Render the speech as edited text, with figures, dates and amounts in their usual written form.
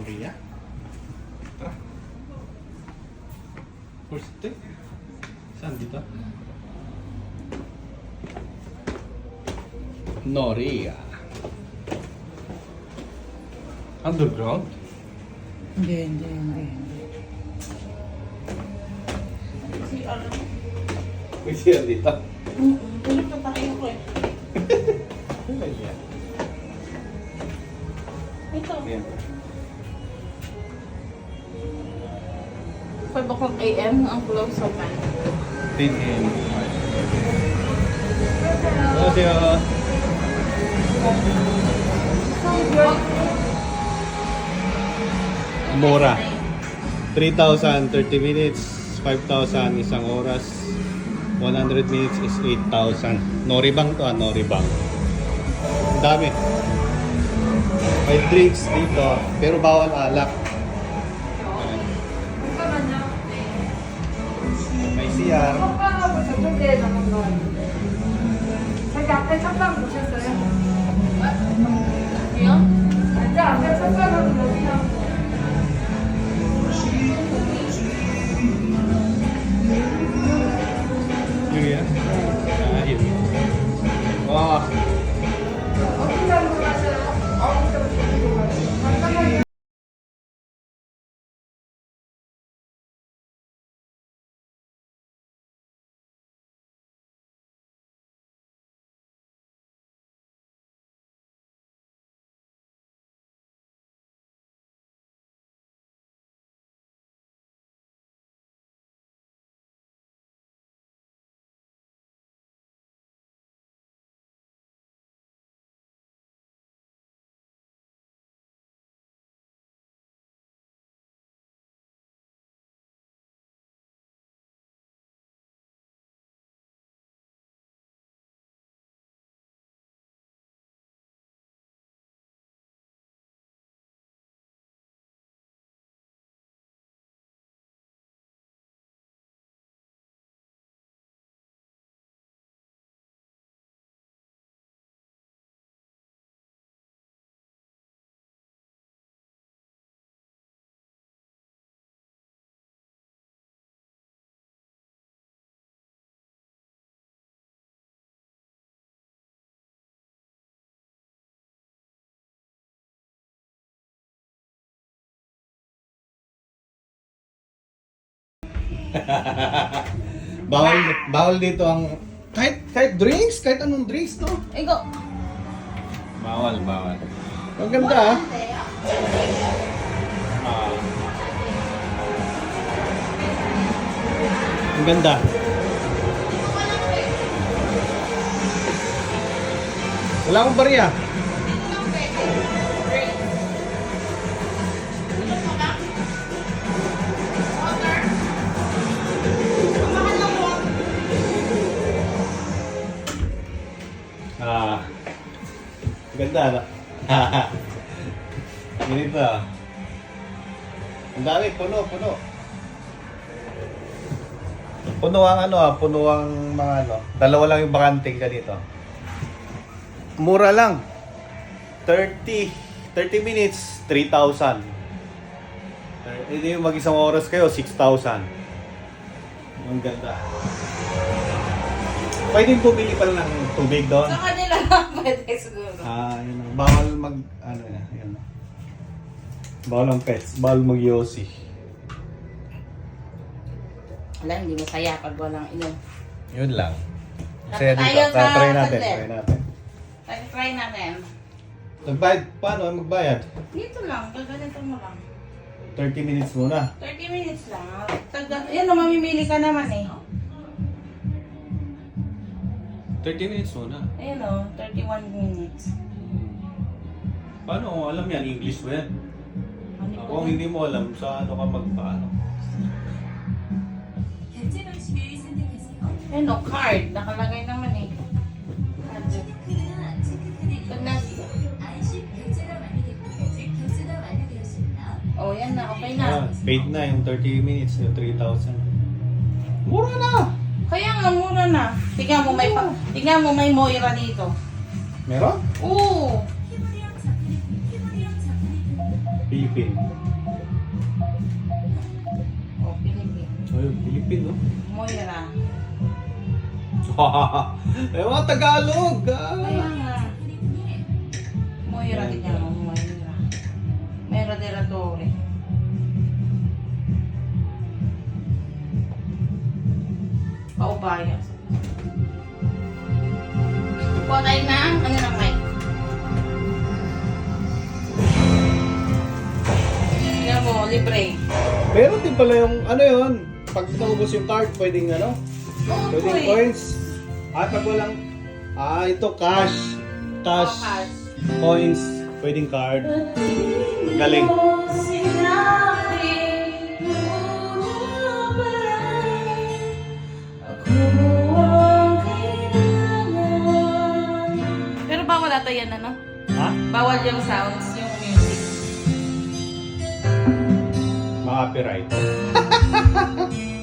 Noria. Tara. First take. Saan dito? Noria. Underground? Hindi. May siya dito. Tulog na tayo ko eh. Ano siya? Ito. Ayan. 5 o'clock a.m. ang close open. 10 a.m. 안녕하세요. Mura. 3,000 30 minutes, 5,000 isang oras, 100 minutes is 8,000. Noribang to Noribang. Ang dami. May drinks dito, pero bawal alak. May CR. 자기 앞에 첫방 보셨어요? 아니요? 아니 앞에 첫방은 여기랑 여기야? 아, 여기. 와. 어떤 장소 가세요? 잠깐만요. bawal dito ang kahit drinks, kahit anong drinks, no? 이거 Bawal. Ang ganda, ah. Ang ganda. Wala akong barya. Ganda, no? Ganito, ah. Ang dami, puno. Puno ang puno ang mga dalawa lang yung bakanting ka dito. Mura lang. 30 minutes, 3,000. Hindi yung mag-isang oras kayo, 6,000. Ang ganda. Pwede bumili pa lang ng tubig doon. sa kanila lang pwede siguro. Yun lang. Bawal yan. Bawal ang pets, bawal mag-yosi. Wala, hindi masaya pag walang inom. Yun lang. Kasi Tayo dito, sa try natin. Try natin. Nagbayad, paano magbayad? Dito lang, gaganito mo lang. 30 minutes muna. 30 minutes lang. Yan o, mamimili ka naman eh. 30 minutes muna. Ayun o, 31 minutes. Paano kung alam yan? English ba yan? Ano Kung hindi mo alam, sa ano ka magpaano? 결제 방식을 선택하세요. Ayun o, card. Nakalagay naman eh. 체크카드나 체크카드 끝났어. IC 결제가 완료됐고 결제가 완료되었습니다. Oh, yan na. Okay na. Paid na yung 30 minutes, yung 3,000. Mura na! Kaya nga, mura na. Tingnan mo may Moira dito. Meron? Oo. Philippine. O, Pilipin. Ayun, Philippine, no? Moira. Eh, mga Tagalog! Kaya nga. Moira, tignan mo. Moira. Moira de la Torre. Paubaya. Kuha tayo ng ano ng mic. Tingnan mo, libre. Meron din pala yung, ano yun, pag naubos yung card, pwedeng ano? Oo, Pwedeng eh. coins. Pag walang, ito cash. Cash. Cash. Coins. Pwedeng card. Galing. Pero bawal ata yan, ano? Ha? Bawal yung sounds, yung music. Copyright.